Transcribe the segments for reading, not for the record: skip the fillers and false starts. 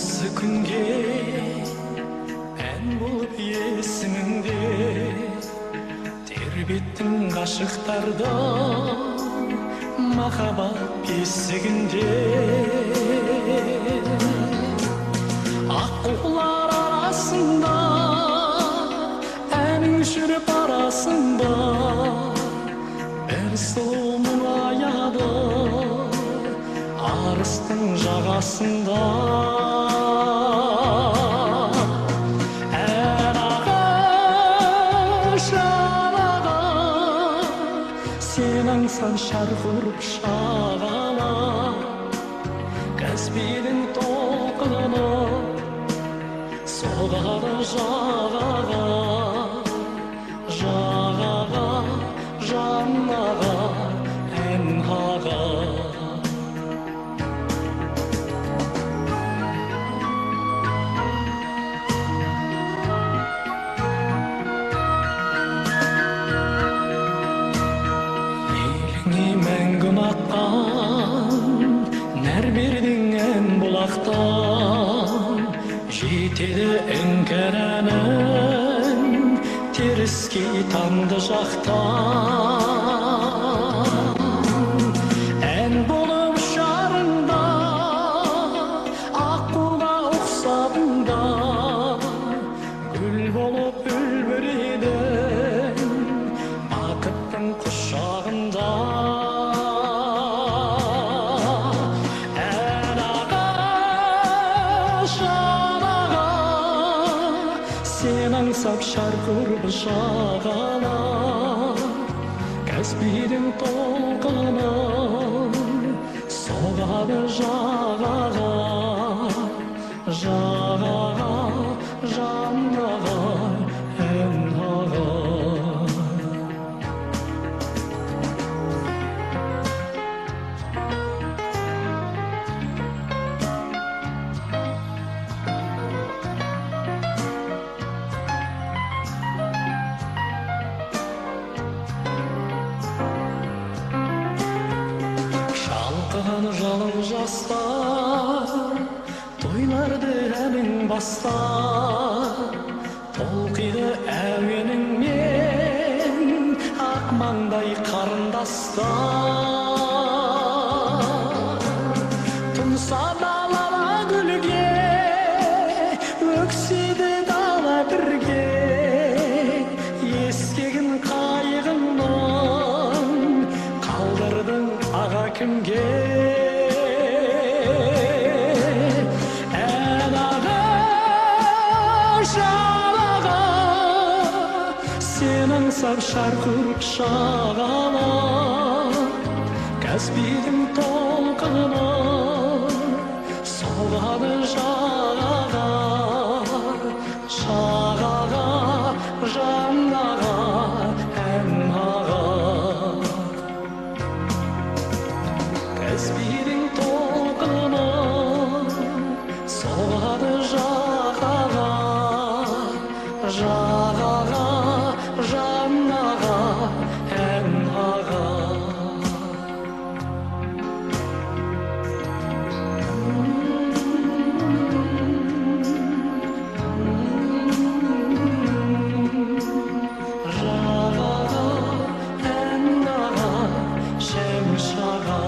осы күнге ән болып есіміңде тербеттің ғашықтарда махаббат бесігінде аққулар арасында әнің жүріп арасында бір сұлу мұңаяды арыстың жағасында әр ағаш анаға сен аңсаң шарқ ұрып шағала Каспийдің толқыны соғады жағаға жағаға жаннаға ән аға мәңгі ұнатқан нәрбердің ән бұлақтан жетеді іңкәр әнің теріскей таңды жақтан ән болып шарында аққуға ұқсадың да гүл болып үлбіредің бақыттың құшағында сен аңсап шарқ ұрып жағала Каспийдің толқыны соғады жағаға жағаға жаннаға ән аға шалқыған жалын жастар тойларды әнің бастар толқиды әуеніңмен ақ маңдай қарындастар тұнса далала гүлге өксиді дала бірге ескегін қайығыңнан қалдырдың аға кімге ән ағаш анаға сен аңсап шарқ ұрып шағала Каспийдің толқыны соғады жағаға жағаға жаннаға ән аға Каспийдің толқыны соғады жағаға жағаға жаннаға ән аға жағаға ән аға шәмші аға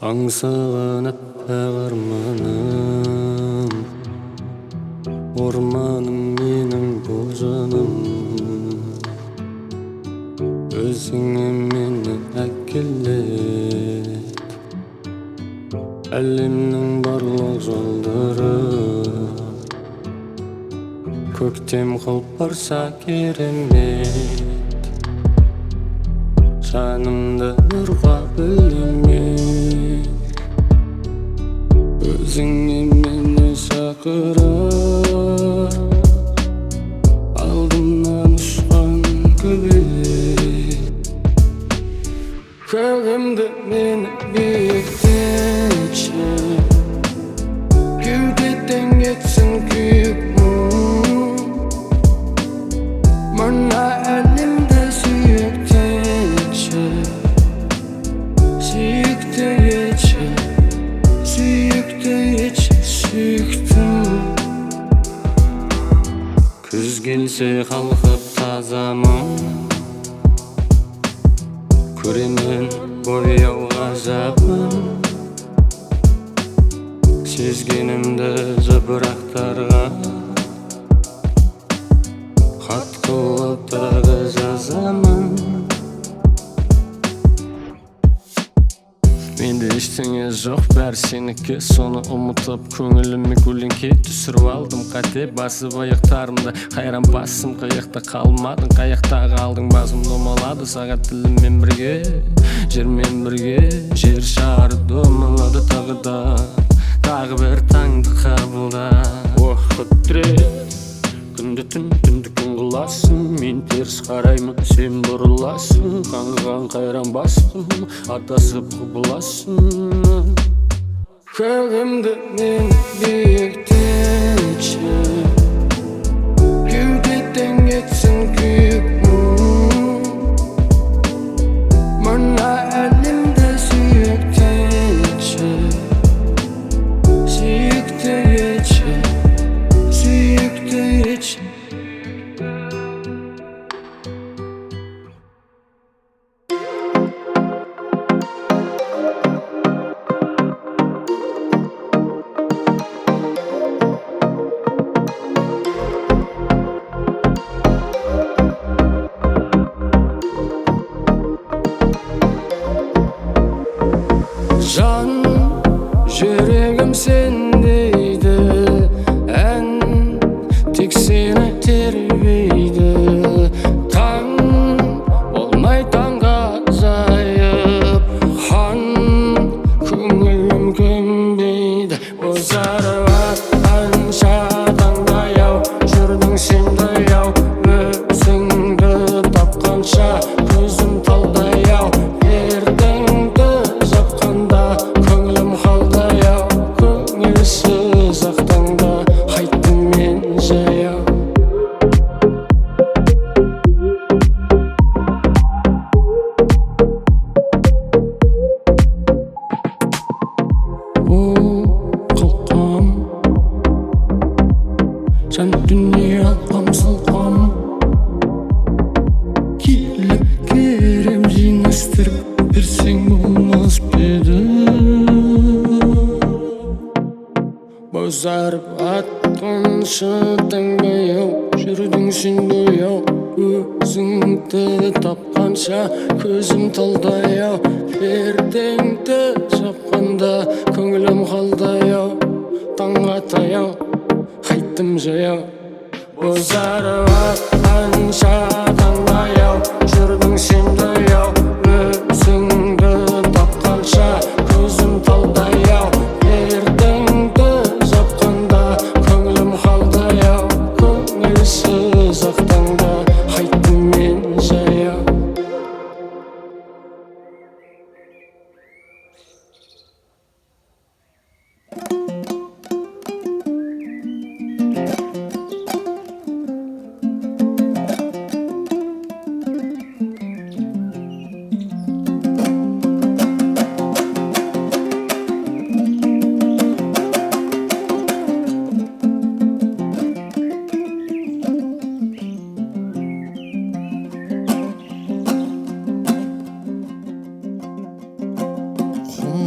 Аңсаған аппақ арманым, орманым менің бұл жаным. Өзіңе мені әкелет, әлемнің барлық жолдары. Көктем қылып барса керемет, жанымды нұрға бөлемек. Өзіңе мені шақырып, алдымнан ұшқан көбелек. Көгімді мені биіктетші, кеудеден кетсін күйік мұң. Мына әлемді сүйіктетші, сүйікті етші, сүйікті етші, сүйіктім. Күз келсе қалқып тазамын, көремін бояу ғажабын. Сезгенімді жапырақтарға хат қылып тағы жазамын. Менде ештеңе жоқ, бәрі сенікі. Соны ұмытып көңіліме көлеңке түсіріп алдым. Қате басып аяқтарымда, қайран басым қиықта қалмадың. Қаяқта қалдың, басым домалады сағат тіліммен бірге, жермен бірге. Жер шары домалады тағы да, тағы бір таңды қабылда. Уақыт тірек, күнді түн, түнді күн қыласың. Мен теріс қараймын, сен бұрыласың. Қаңғыған қайран бастым, атасып құбыласың. Көгімді мен биіктетші, кеудеден кетсін күйік мұң. Мына әлемді сүйіктетші, сүйікті етші, сүйікті етші. Жан, жүрегім сен дейді, ән тек сені тербейді. Таң болмай таңға жайып, хан көңілім көнбейді. Бозарып атқан шатаңдай-ау, жүрдің сендей-ау. Өзіңді тапқанша көзім талдай-ау. Ертеңді жапқанда көңілім қалдай-ау. Көңілсіз ақ таңда қайттым мен жаяу. Қалқам, жан дүние алқам салқам, келіп керем жинастырып берсең болмас па еді? Бозарып атқан шатаңдай-ау, жүрдің сендей-ау. Өзіңді тапқанша көзім талдай-ау. Ертеңді жапқанда көңілім қалдай-ау. Таң аттай-ау, қайттым жаяу. Бозарып атқан шатаңдай-ау, жүрдің сендей-ау. Өзіңді тапқанша көзім талдай-ау. Ертеңді жапқанда көңілім қалдай-ау. Көңілсіз ақ таңда қайттым мен жаяу.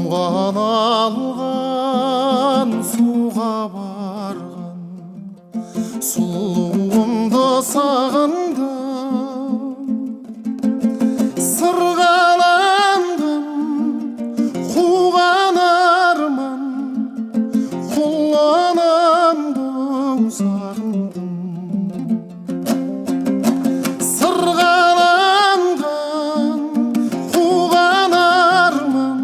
Толған алған суға барған сұлуымды сағындым. Сырғаланған қуған арман құланымды сағындым. Сырғаланған қуған арман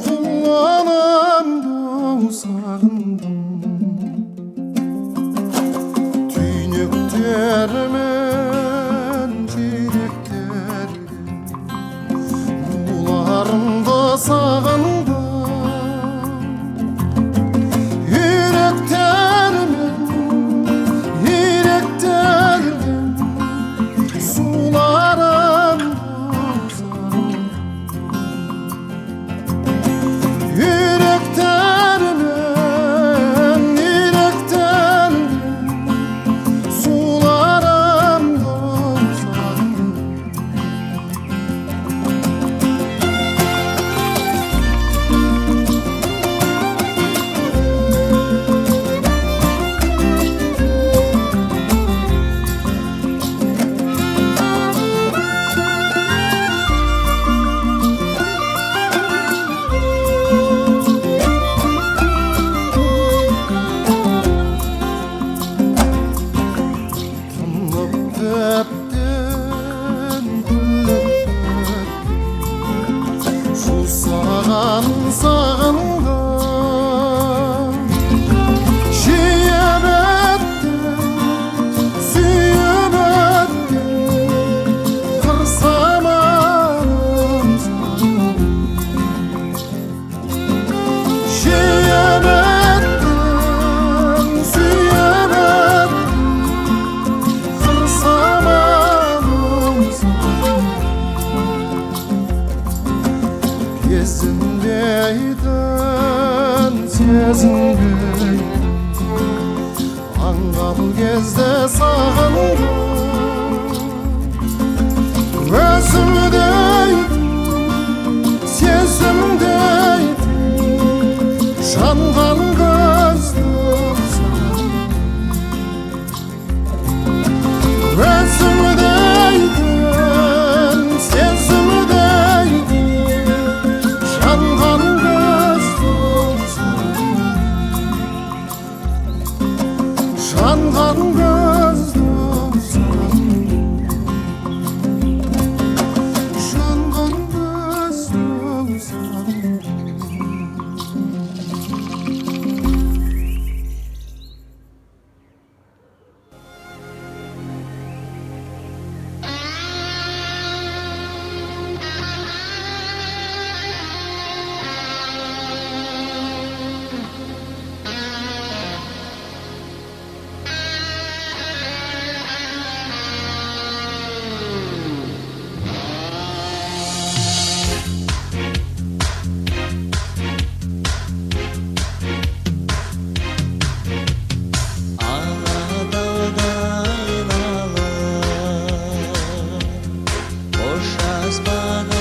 құланымды сағындым. Түйнектермен жүректерден бұларымды сағындым. Үйректермен суларымды сағындым. Үйректермен суларымды сағындым. Тынып біткен жусаған сағындым. Жиып өткен, сүйіп өткен қыр самалым сағындым. Жиып өткен, сүйіп өткен қыр самалым сағындым. Сезінбейтін, сезінбейтін аңғал кезде сағындым. Өзімдейтін, сезімдейтін жанған көзді сағындым. Өзімдейтін, сезімдейтін жанған көзді сағындым. Жанған көзді сағындым. Жанған көзді Алатаудан алып, бош аспан